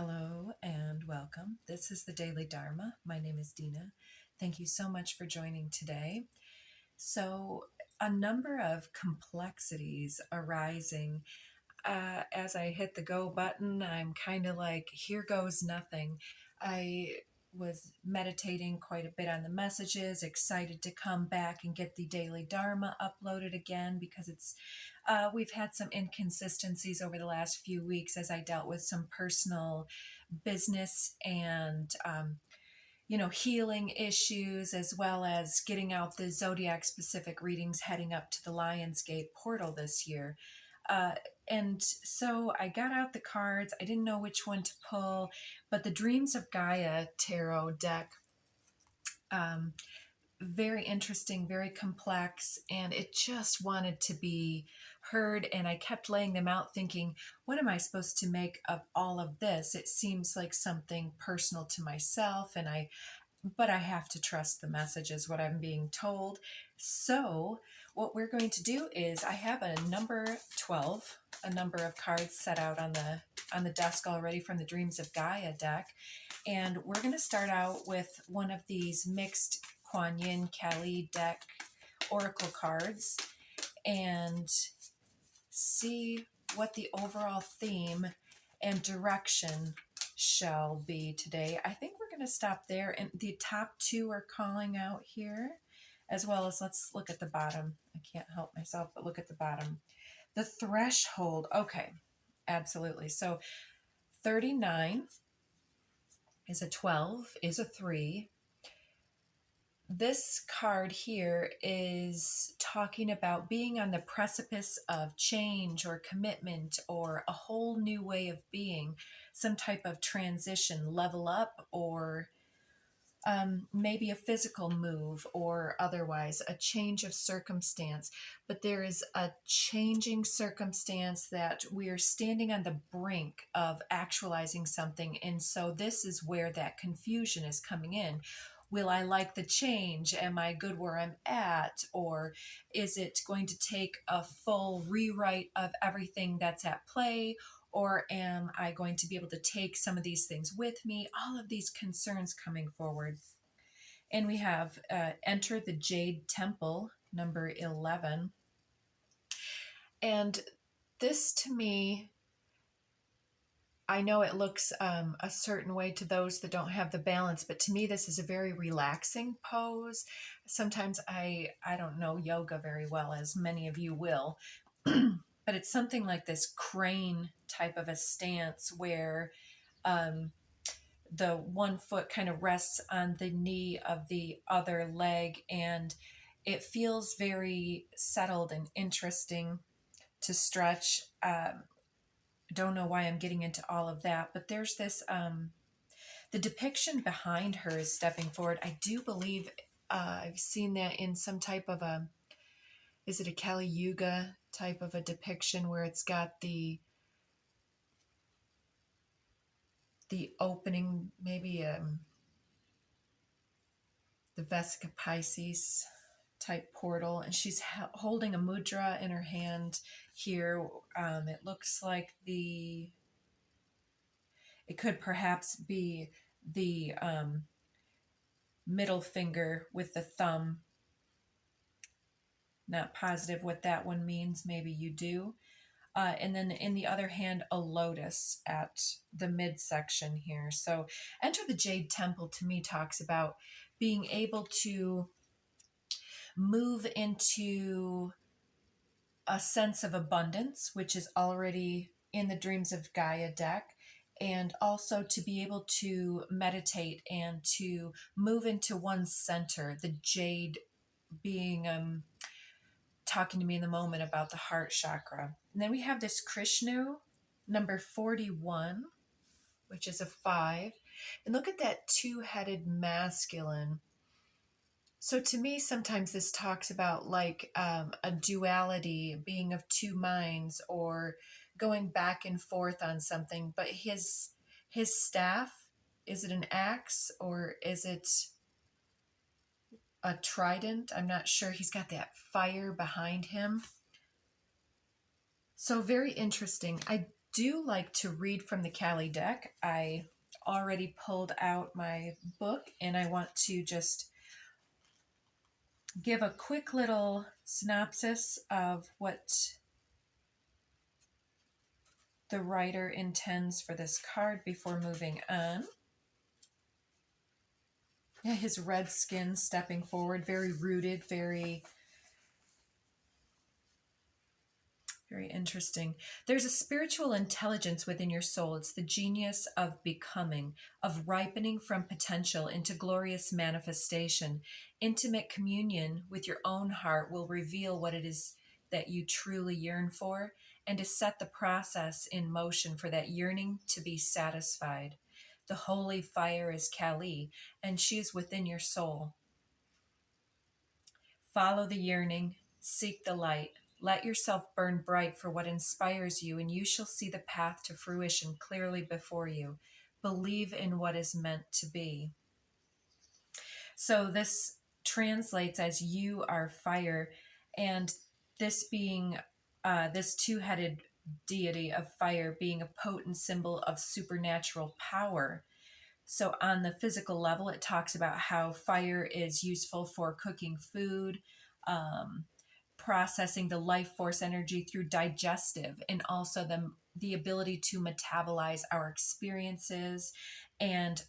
Hello and welcome. This is the Daily Dharma. My name is Dina. Thank you so much for joining today. So, a number of complexities arising. As I hit the go button, I'm kind of like, here goes nothing. I was meditating quite a bit on the messages, excited to come back and get the Daily Dharma uploaded again because we've had some inconsistencies over the last few weeks as I dealt with some personal business and healing issues, as well as getting out the zodiac specific readings heading up to the Lionsgate portal this year. Uh, and so I got out the cards. I didn't know which one to pull, but the Dreams of Gaia tarot deck, very interesting, very complex, and it just wanted to be heard. And I kept laying them out thinking, what am I supposed to make of all of this? It seems like something personal to myself, but I have to trust the messages, what I'm being told. So what we're going to do is I have a number 12, a number of cards set out on the desk already from the Dreams of Gaia deck. And we're going to start out with one of these mixed Kuan Yin Kali deck oracle cards and see what the overall theme and direction shall be today. I think we're going to stop there, and the top two are calling out here, as well as let's look at the bottom. I can't help myself but look at the bottom. The threshold. Okay, absolutely. So 39 is a 12, is a 3. This card here is talking about being on the precipice of change or commitment or a whole new way of being, some type of transition, level up, or maybe a physical move or otherwise, a change of circumstance. But there is a changing circumstance that we are standing on the brink of actualizing something. And so this is where that confusion is coming in. Will I like the change? Am I good where I'm at? Or is it going to take a full rewrite of everything that's at play? Or am I going to be able to take some of these things with me? All of these concerns coming forward. And we have Enter the Jade Temple, number 11. And this to me, I know it looks a certain way to those that don't have the balance, but to me, this is a very relaxing pose. Sometimes I don't know yoga very well, as many of you will, but it's something like this crane type of a stance where the one foot kind of rests on the knee of the other leg, and it feels very settled and interesting to stretch. Don't know why I'm getting into all of that, but there's this the depiction behind her is stepping forward. I do believe I've seen that in some type of is it a Kali Yuga type of a depiction where it's got the opening, maybe the Vesica Pisces type portal, and she's holding a mudra in her hand here. It looks like it could perhaps be the middle finger with the thumb. Not positive what that one means. Maybe you do. And then in the other hand, a lotus at the midsection here. So Enter the Jade Temple to me talks about being able to move into a sense of abundance, which is already in the Dreams of Gaia deck, and also to be able to meditate and to move into one's center, the jade being talking to me in the moment about the heart chakra. And then we have this Krishnu, number 41, which is a 5. And look at that two-headed masculine. So to me, sometimes this talks about like a duality, being of two minds, or going back and forth on something. But his staff, is it an axe or is it a trident? I'm not sure. He's got that fire behind him. So very interesting. I do like to read from the Kali deck. I already pulled out my book and I want to just give a quick little synopsis of what the writer intends for this card before moving on. Yeah, his red skin stepping forward, very rooted, very interesting. There's a spiritual intelligence within your soul. It's the genius of becoming, of ripening from potential into glorious manifestation. Intimate communion with your own heart will reveal what it is that you truly yearn for and to set the process in motion for that yearning to be satisfied. The holy fire is Kali, and she is within your soul. Follow the yearning, seek the light. Let yourself burn bright for what inspires you, and you shall see the path to fruition clearly before you. Believe in what is meant to be. So this translates as you are fire, and this being this two-headed deity of fire being a potent symbol of supernatural power. So on the physical level, it talks about how fire is useful for cooking food, um, processing the life force energy through digestive, and also the ability to metabolize our experiences, and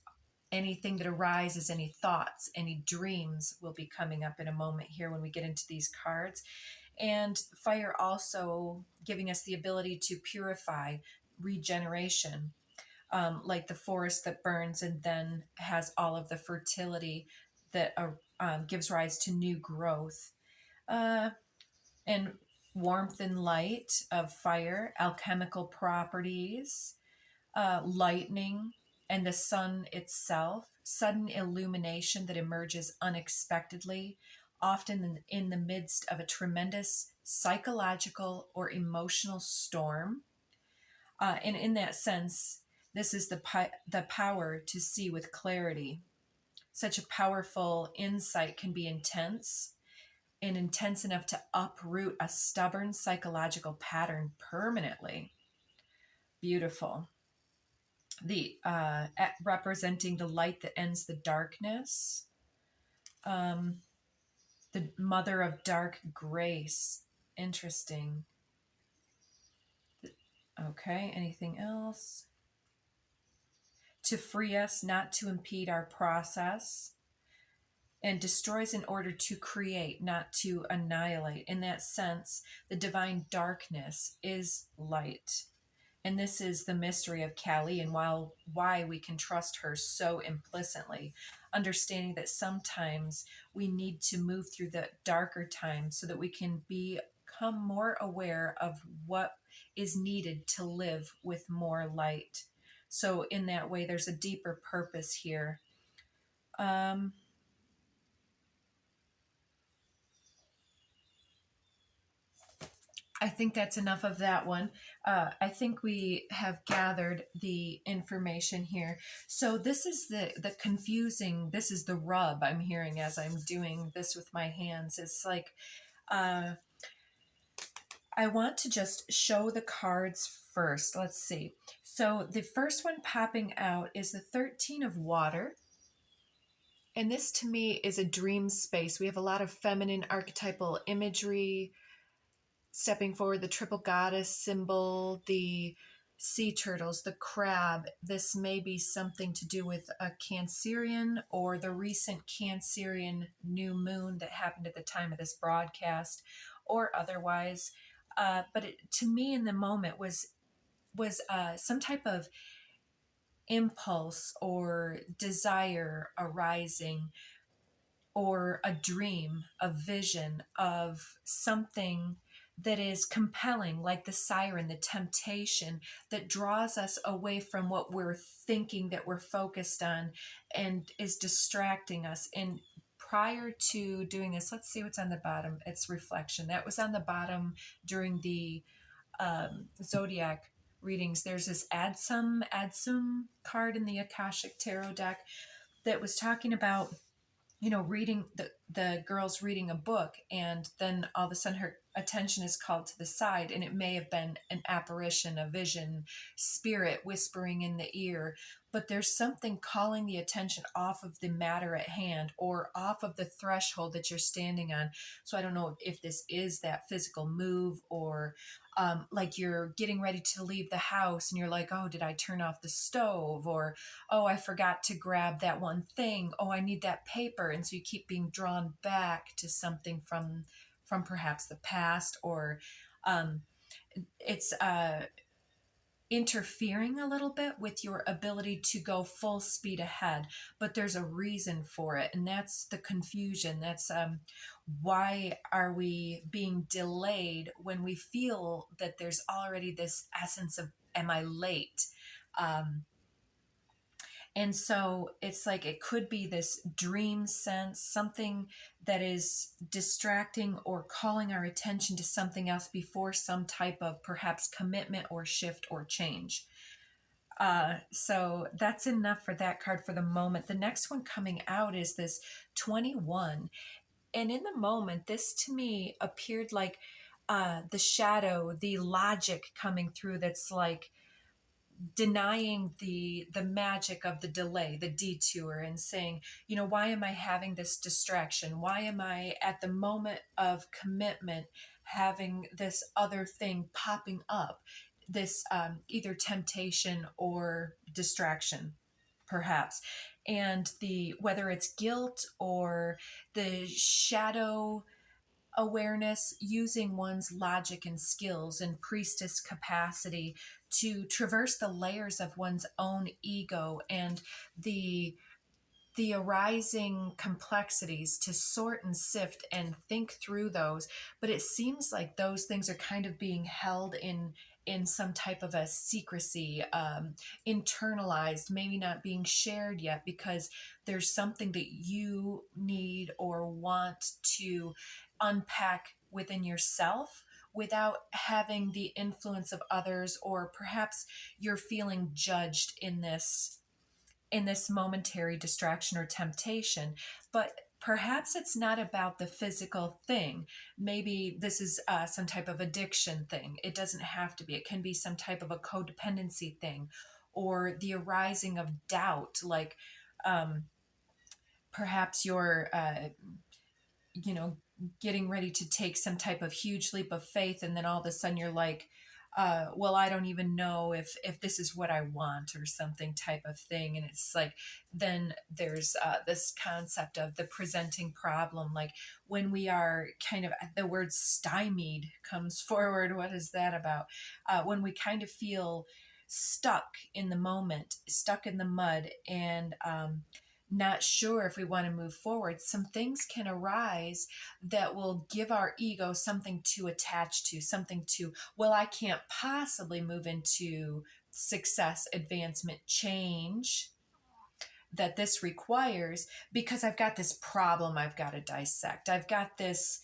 anything that arises, any thoughts, any dreams will be coming up in a moment here when we get into these cards. And fire also giving us the ability to purify, regeneration, like the forest that burns and then has all of the fertility that gives rise to new growth. And warmth and light of fire, alchemical properties, lightning, and the sun itself, sudden illumination that emerges unexpectedly, often in the midst of a tremendous psychological or emotional storm. And in that sense, this is the power to see with clarity. Such a powerful insight can be intense, and intense enough to uproot a stubborn psychological pattern permanently. Beautiful. The representing the light that ends the darkness. The mother of dark grace. Interesting. Okay, anything else? To free us, not to impede our process, and destroys in order to create, not to annihilate. In that sense, the divine darkness is light. And this is the mystery of Kali, and why we can trust her so implicitly, understanding that sometimes we need to move through the darker times so that we can become more aware of what is needed to live with more light. So in that way, there's a deeper purpose here. I think that's enough of that one. I think we have gathered the information here. So this is the confusing, this is the rub I'm hearing as I'm doing this with my hands. It's like, I want to just show the cards first. Let's see. So the first one popping out is the 13 of water. And this to me is a dream space. We have a lot of feminine archetypal imagery stepping forward, the triple goddess symbol, the sea turtles, the crab. This may be something to do with a Cancerian or the recent Cancerian new moon that happened at the time of this broadcast, or otherwise. But to me, in the moment, was some type of impulse or desire arising, or a dream, a vision of something that is compelling, like the siren, the temptation that draws us away from what we're thinking that we're focused on and is distracting us. And prior to doing this, let's see what's on the bottom. It's reflection. That was on the bottom during the zodiac readings. There's this adsum card in the Akashic tarot deck that was talking about, reading the girl's reading a book, and then all of a sudden attention is called to the side, and it may have been an apparition, a vision, spirit whispering in the ear, but there's something calling the attention off of the matter at hand or off of the threshold that you're standing on. So I don't know if this is that physical move, or like you're getting ready to leave the house and you're like, oh, did I turn off the stove? Or, oh, I forgot to grab that one thing. Oh, I need that paper. And so you keep being drawn back to something from perhaps the past, or um, it's interfering a little bit with your ability to go full speed ahead, but there's a reason for it, and that's the confusion. That's why are we being delayed when we feel that there's already this essence of, am I late? um, and so it's like it could be this dream sense, something that is distracting or calling our attention to something else before some type of perhaps commitment or shift or change. So that's enough for that card for the moment. The next one coming out is this 21. And in the moment, this to me appeared like the shadow, the logic coming through that's like, denying the magic of the delay, the detour, and saying, you know, why am I having this distraction? Why am I at the moment of commitment having this other thing popping up, this either temptation or distraction perhaps? And the whether it's guilt or the shadow awareness, using one's logic and skills and priestess capacity to traverse the layers of one's own ego and the the arising complexities, to sort and sift and think through those. But it seems like those things are kind of being held in some type of a secrecy, internalized, maybe not being shared yet, because there's something that you need or want to unpack within yourself without having the influence of others, or perhaps you're feeling judged in this momentary distraction or temptation. But perhaps it's not about the physical thing. Maybe this is some type of addiction thing. It doesn't have to be. It can be some type of a codependency thing, or the arising of doubt, like um, perhaps you're you know, getting ready to take some type of huge leap of faith, and then all of a sudden you're like, well, I don't even know if this is what I want, or something type of thing. And it's like, then there's this concept of the presenting problem, like when we are kind of, the word stymied comes forward. What is that about? When we kind of feel stuck in the moment, stuck in the mud, and not sure if we want to move forward, some things can arise that will give our ego something to attach to, something to, well, I can't possibly move into success, advancement, change that this requires, because I've got this problem I've got to dissect. I've got this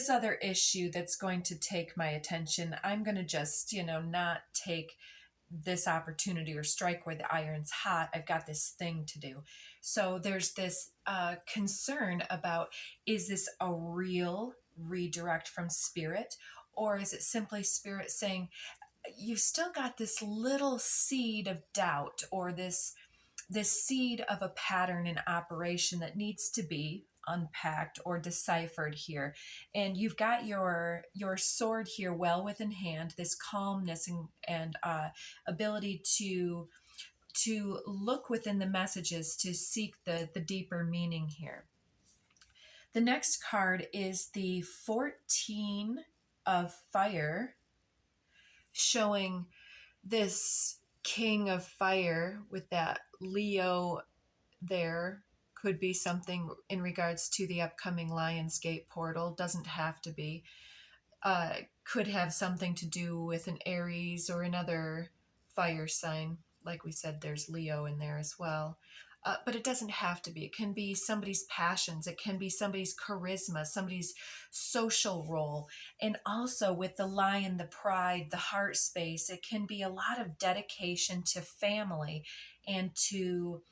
other issue that's going to take my attention. I'm going to just, not take this opportunity or strike where the iron's hot. I've got this thing to do. So there's this concern about, is this a real redirect from spirit, or is it simply spirit saying, you've still got this little seed of doubt, or this seed of a pattern in operation that needs to be unpacked or deciphered here. And you've got your sword here well within hand, this calmness and ability to look within the messages, to seek the deeper meaning here. The next card is the 14 of fire, showing this king of fire with that Leo there. Could be something in regards to the upcoming Lionsgate portal. Doesn't have to be. Could have something to do with an Aries or another fire sign. Like we said, there's Leo in there as well. But it doesn't have to be. It can be somebody's passions. It can be somebody's charisma, somebody's social role. And also with the lion, the pride, the heart space, it can be a lot of dedication to family and to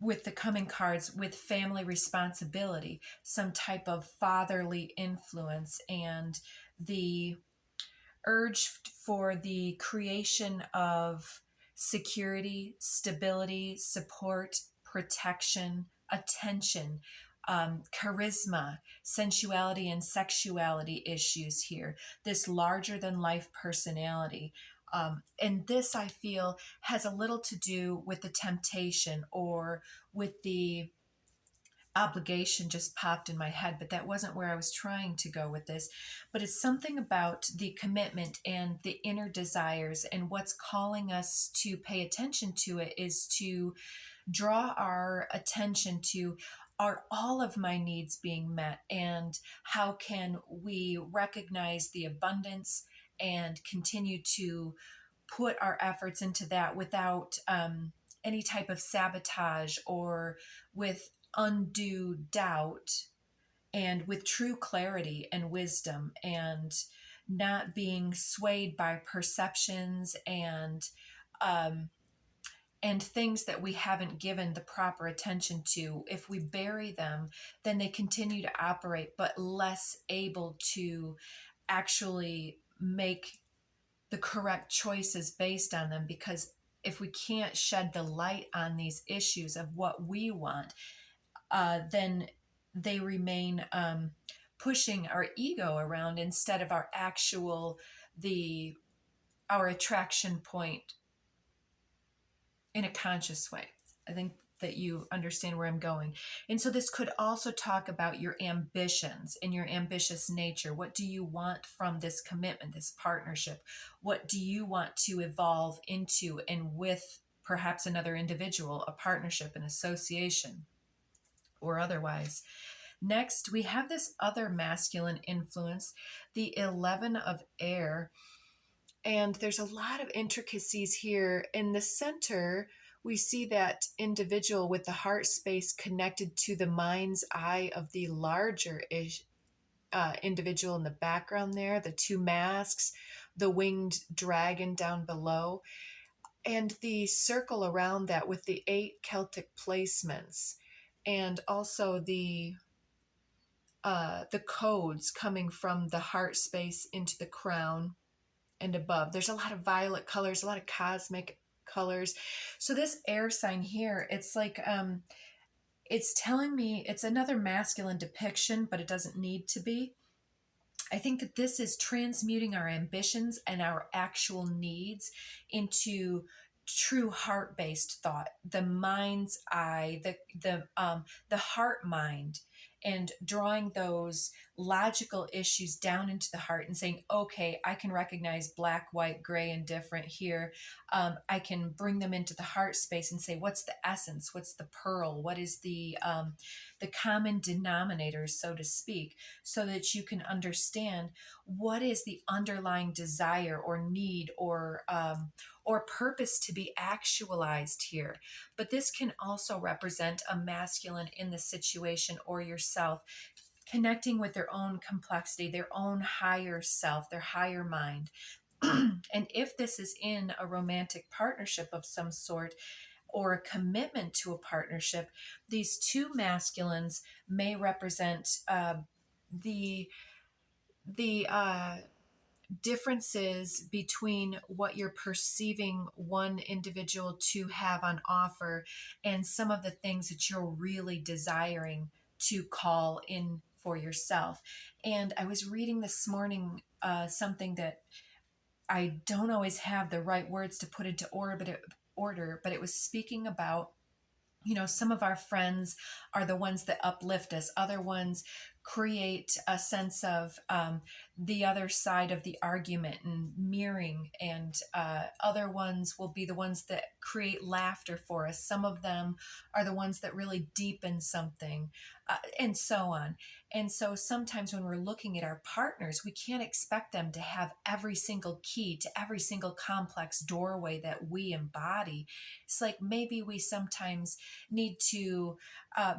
with the coming cards with family responsibility, some type of fatherly influence, and the urge for the creation of security, stability, support, protection, attention, charisma, sensuality, and sexuality issues here. This larger than life personality. And this, I feel, has a little to do with the temptation or with the obligation just popped in my head, but that wasn't where I was trying to go with this. But it's something about the commitment and the inner desires, and what's calling us to pay attention to it is to draw our attention to, are all of my needs being met, and how can we recognize the abundance and continue to put our efforts into that without any type of sabotage or with undue doubt, and with true clarity and wisdom, and not being swayed by perceptions um, and things that we haven't given the proper attention to. If we bury them, then they continue to operate, but less able to actually make the correct choices based on them. Because if we can't shed the light on these issues of what we want, then they remain pushing our ego around instead of our actual, the our attraction point in a conscious way. I think that you understand where I'm going. And so this could also talk about your ambitions and your ambitious nature. What do you want from this commitment, this partnership? What do you want to evolve into, and with perhaps another individual, a partnership, an association, or otherwise? Next, we have this other masculine influence, the 11 of air. And there's a lot of intricacies here. In the center, we see that individual with the heart space connected to the mind's eye of the larger individual in the background there, the two masks, the winged dragon down below, and the circle around that with the 8 Celtic placements, and also the codes coming from the heart space into the crown and above. There's a lot of violet colors, a lot of cosmic colors. So this air sign here, it's like it's telling me it's another masculine depiction, but it doesn't need to be. I think that this is transmuting our ambitions and our actual needs into true heart-based thought, the mind's eye, the heart mind, and drawing those logical issues down into the heart and saying, okay, I can recognize black, white, gray, and different here. I can bring them into the heart space and say, what's the essence? What's the pearl? What is the common denominator, so to speak, so that you can understand what is the underlying desire or need or purpose to be actualized here. But this can also represent a masculine in the situation, or yourself connecting with their own complexity, their own higher self, their higher mind. And if this is in a romantic partnership of some sort, or a commitment to a partnership, these two masculines may represent the differences between what you're perceiving one individual to have on offer, and some of the things that you're really desiring to call in for yourself. And I was reading this morning something that I don't always have the right words to put into order, but it was speaking about, some of our friends are the ones that uplift us. Other ones create a sense of the other side of the argument and mirroring. And other ones will be the ones that create laughter for us. Some of them are the ones that really deepen something, and so on. And so sometimes when we're looking at our partners, we can't expect them to have every single key to every single complex doorway that we embody. It's like maybe we sometimes need to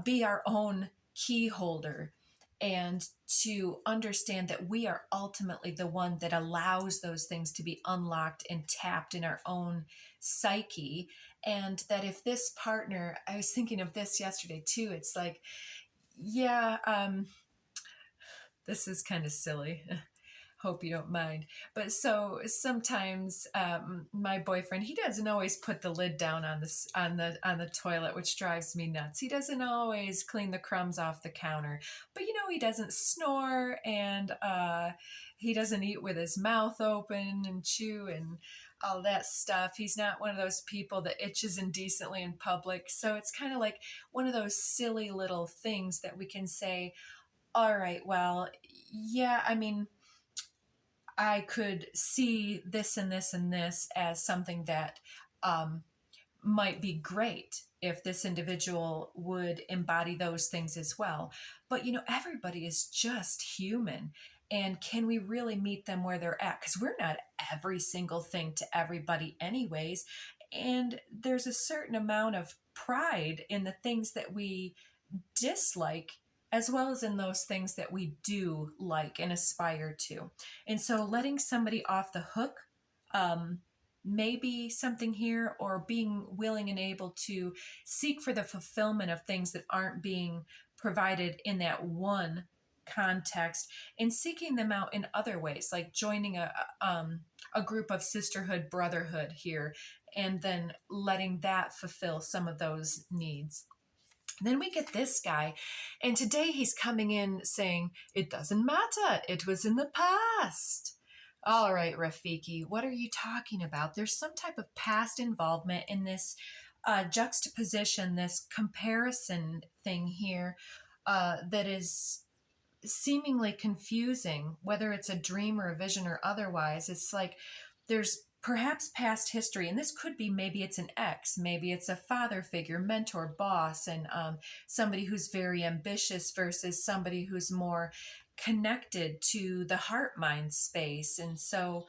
be our own key holder and to understand that we are ultimately the one that allows those things to be unlocked and tapped in our own psyche. And that if this partner, I was thinking of this yesterday too, it's like, yeah, this is kind of silly. Hope you don't mind. But so sometimes my boyfriend, he doesn't always put the lid down on this on the toilet, which drives me nuts. He doesn't always clean the crumbs off the counter, but he doesn't snore, and he doesn't eat with his mouth open and chew and all that stuff. He's not one of those people that itches indecently in public. So it's kind of like one of those silly little things that we can say, all right, well, yeah, I mean, I could see this and this and this as something that might be great if this individual would embody those things as well. But, everybody is just human. And can we really meet them where they're at? Because we're not every single thing to everybody, anyways. And there's a certain amount of pride in the things that we dislike, as well as in those things that we do like and aspire to. And so letting somebody off the hook may be something here, or being willing and able to seek for the fulfillment of things that aren't being provided in that one context, and seeking them out in other ways, like joining a group of sisterhood, brotherhood here, and then letting that fulfill some of those needs. Then we get this guy, and today he's coming in saying, it doesn't matter, it was in the past. All right, Rafiki, what are you talking about? There's some type of past involvement in this juxtaposition, this comparison thing here that is seemingly confusing, whether it's a dream or a vision or otherwise. It's like there's perhaps past history, and this could be, maybe it's an ex, maybe it's a father figure, mentor, boss, and somebody who's very ambitious versus somebody who's more connected to the heart mind space. And so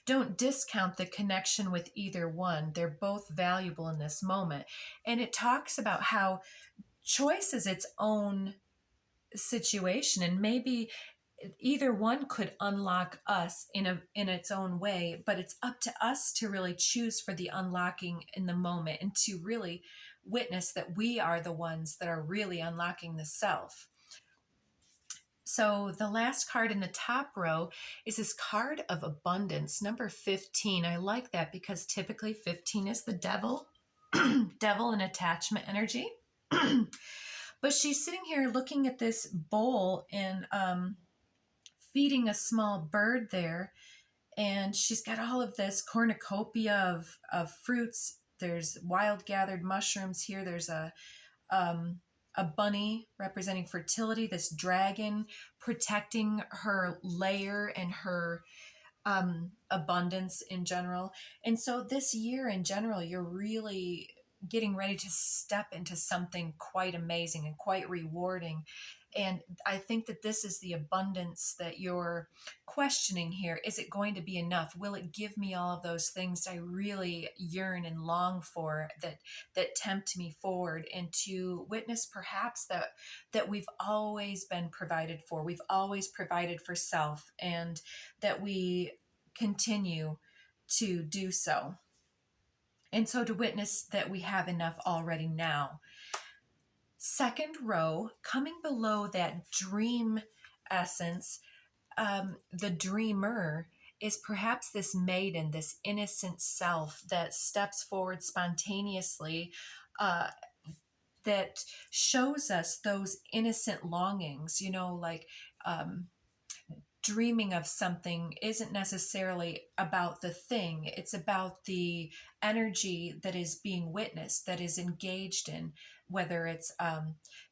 don't discount the connection with either one. They're both valuable in this moment. And it talks about how choice is its own situation, and maybe either one could unlock us in its own way, but it's up to us to really choose for the unlocking in the moment, and to really witness that we are the ones that are really unlocking the self. So the last card in the top row is this card of abundance, number 15. I like that because typically 15 is the devil, devil and attachment energy. But she's sitting here looking at this bowl and feeding a small bird there. And she's got all of this cornucopia of fruits. There's wild gathered mushrooms here. There's a bunny representing fertility, this dragon protecting her layer and her abundance in general. And so this year in general, you're really getting ready to step into something quite amazing and quite rewarding. And I think that this is the abundance that you're questioning here. Is it going to be enough? Will it give me all of those things I really yearn and long for, that tempt me forward, and to witness perhaps that we've always been provided for. We've always provided for self, and that we continue to do so. And so to witness that we have enough already now. Second row, coming below that dream essence, the dreamer is perhaps this maiden, this innocent self that steps forward spontaneously, that shows us those innocent longings, like dreaming of something isn't necessarily about the thing. It's about the energy that is being witnessed, that is engaged in, whether it's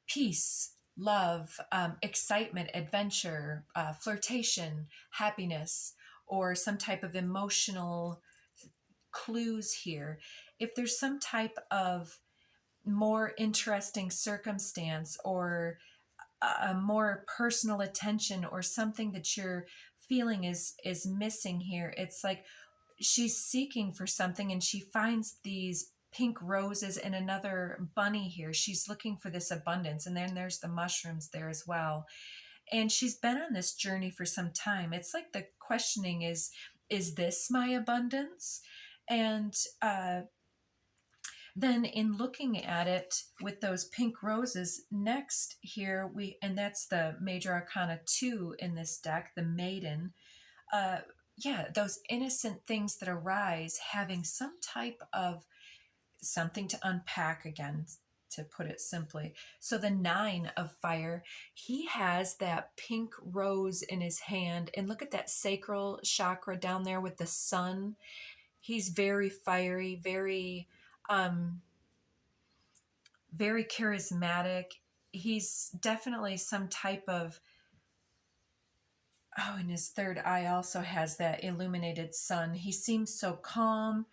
peace, love, excitement, adventure, flirtation, happiness, or some type of emotional clues here. If there's some type of more interesting circumstance, or a more personal attention, or something that you're feeling is missing here, it's like she's seeking for something, and she finds these pink roses and another bunny here. She's looking for this abundance. And then there's the mushrooms there as well. And she's been on this journey for some time. It's like the questioning is this my abundance? And then in looking at it with those pink roses, next here and that's the Major Arcana 2 in this deck, the Maiden. Yeah, those innocent things that arise having some type of something to unpack again, to put it simply. So the 9 of fire, he has that pink rose in his hand, and look at that sacral chakra down there with the sun. He's very fiery, very charismatic. He's definitely some type of, oh, and his third eye also has that illuminated sun. He seems so calm.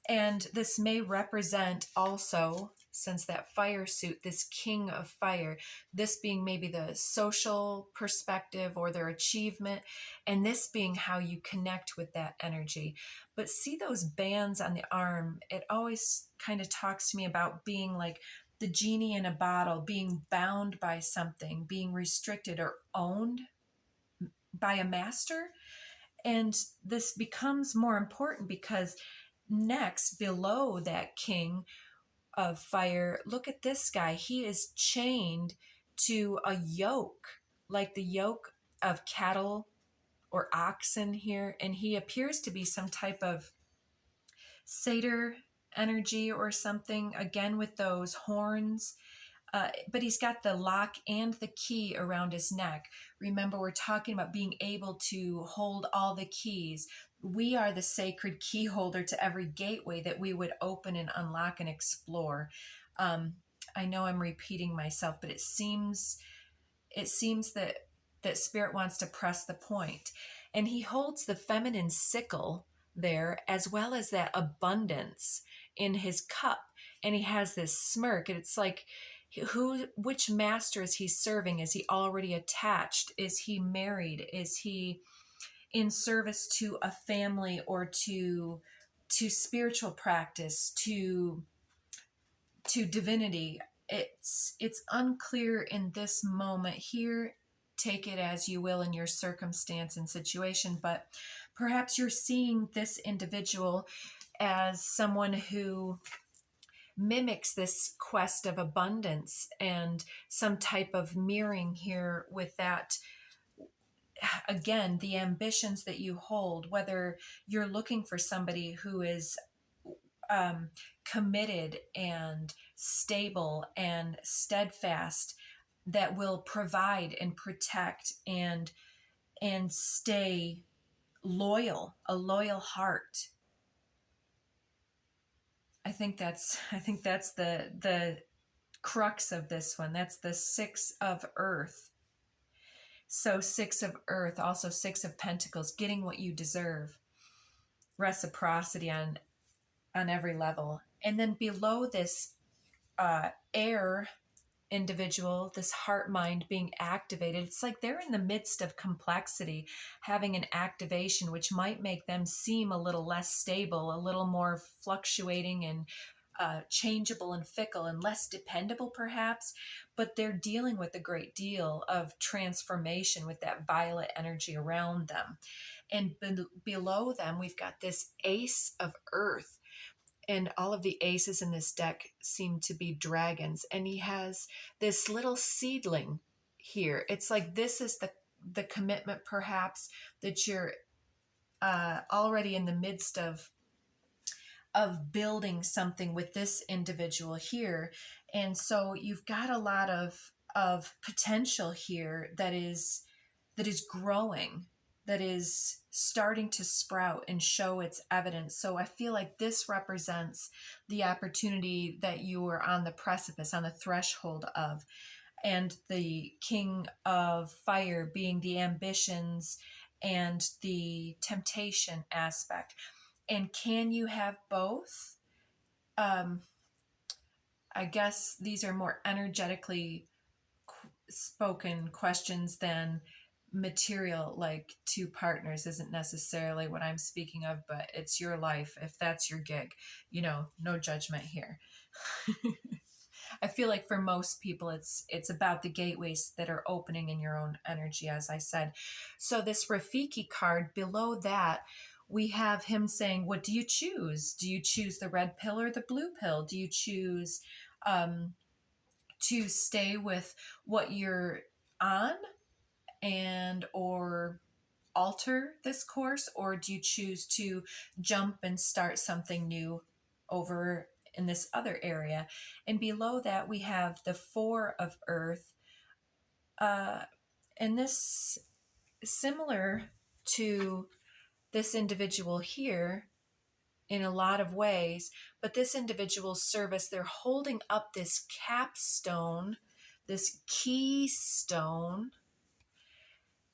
And this may represent also, since that fire suit, this king of fire, this being maybe the social perspective or their achievement, and this being how you connect with that energy. But see those bands on the arm, it always kind of talks to me about being like the genie in a bottle, being bound by something, being restricted or owned by a master. And this becomes more important because next, below that king of fire, look at this guy. He is chained to a yoke, like the yoke of cattle or oxen here. And he appears to be some type of satyr energy or something, again with those horns. But he's got the lock and the key around his neck. Remember, we're talking about being able to hold all the keys. We are the sacred key holder to every gateway that we would open and unlock and explore. I know I'm repeating myself, but it seems that Spirit wants to press the point. And he holds the feminine sickle there, as well as that abundance in his cup. And he has this smirk, and it's like, which master is he serving? Is he already attached? Is he married? Is he in service to a family or to spiritual practice, to divinity? It's unclear in this moment here. Take it as you will in your circumstance and situation, but perhaps you're seeing this individual as someone who mimics this quest of abundance and some type of mirroring here with that. Again, the ambitions that you hold, whether you're looking for somebody who is committed and stable and steadfast, that will provide and protect and stay loyal, a loyal heart. I think that's the crux of this one. That's the 6 of earth. So 6 of earth, also 6 of pentacles, getting what you deserve. Reciprocity on every level. And then below this air individual, this heart mind being activated, it's like they're in the midst of complexity, having an activation which might make them seem a little less stable, a little more fluctuating and changeable and fickle and less dependable perhaps, but they're dealing with a great deal of transformation with that violet energy around them. And below them, we've got this ace of earth. And all of the aces in this deck seem to be dragons. And he has this little seedling here. It's like this is the commitment perhaps that you're already in the midst of building something with this individual here. And so you've got a lot of potential here that is growing, that is starting to sprout and show its evidence. So I feel like this represents the opportunity that you are on the precipice, on the threshold of, and the king of fire being the ambitions and the temptation aspect. And can you have both? I guess these are more energetically spoken questions than material like two partners isn't necessarily what I'm speaking of, but it's your life. If that's your gig, no judgment here. I feel like for most people, it's about the gateways that are opening in your own energy, as I said. So this Rafiki card, below that, we have him saying, what do you choose? Do you choose the red pill or the blue pill? Do you choose to stay with what you're on and or alter this course, or do you choose to jump and start something new over in this other area? And below that we have the Four of Earth, and this similar to this individual here in a lot of ways, but this individual's service, they're holding up this capstone, this keystone.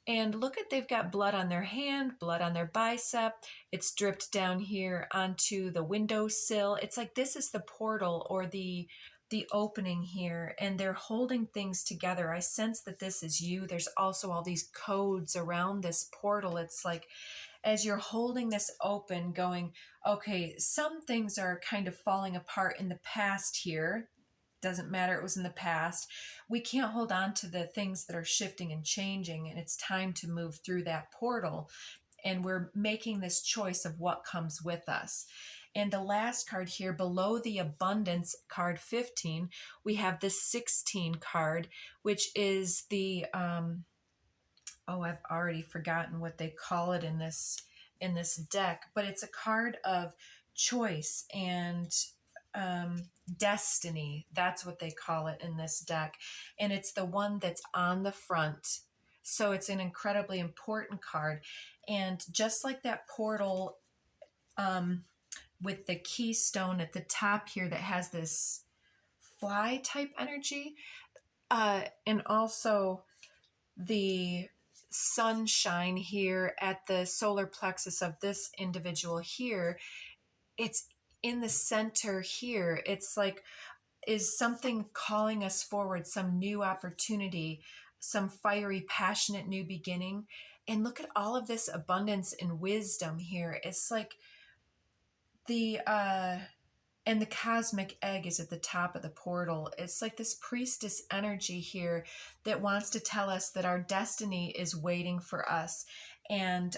And look at, they've got blood on their hand, blood on their bicep. It's dripped down here onto the windowsill. It's like this is the portal or the opening here, and they're holding things together. I sense that this is you. There's also all these codes around this portal. It's like as you're holding this open, going, okay, some things are kind of falling apart in the past here. Doesn't matter, it was in the past. We can't hold on to the things that are shifting and changing, and it's time to move through that portal. And we're making this choice of what comes with us. And the last card here, below the abundance card 15, we have the 16 card, which is the I've already forgotten what they call it in this deck, but it's a card of choice and destiny. That's what they call it in this deck, and it's the one that's on the front. So it's an incredibly important card. And just like that portal with the keystone at the top here that has this fly type energy, and also the sunshine here at the solar plexus of this individual here, it's in the center here. It's like, is something calling us forward, some new opportunity, some fiery, passionate new beginning? And look at all of this abundance and wisdom here. It's like and the cosmic egg is at the top of the portal. It's like this priestess energy here that wants to tell us that our destiny is waiting for us. And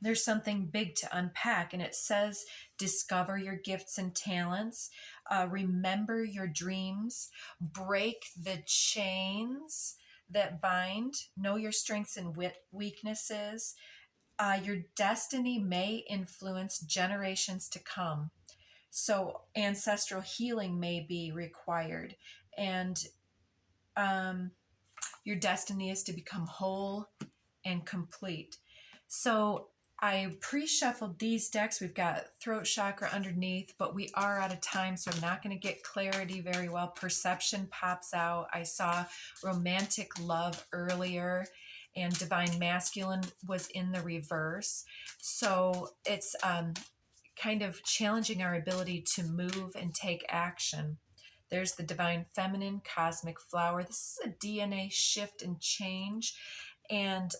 there's something big to unpack. And it says, discover your gifts and talents, remember your dreams, break the chains that bind, know your strengths and weaknesses. Your destiny may influence generations to come. So ancestral healing may be required, and your destiny is to become whole and complete. So I pre-shuffled these decks. We've got throat chakra underneath, but we are out of time, so I'm not going to get clarity very well. Perception pops out. I saw romantic love earlier, and divine masculine was in the reverse. So it's kind of challenging our ability to move and take action. There's the divine feminine, cosmic flower. This is a DNA shift and change, and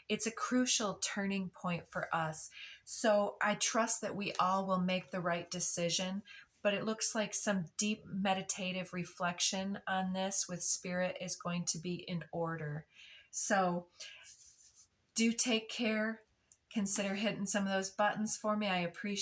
it's a crucial turning point for us. So I trust that we all will make the right decision, but it looks like some deep meditative reflection on this with spirit is going to be in order. So do take care. Consider hitting some of those buttons for me. I appreciate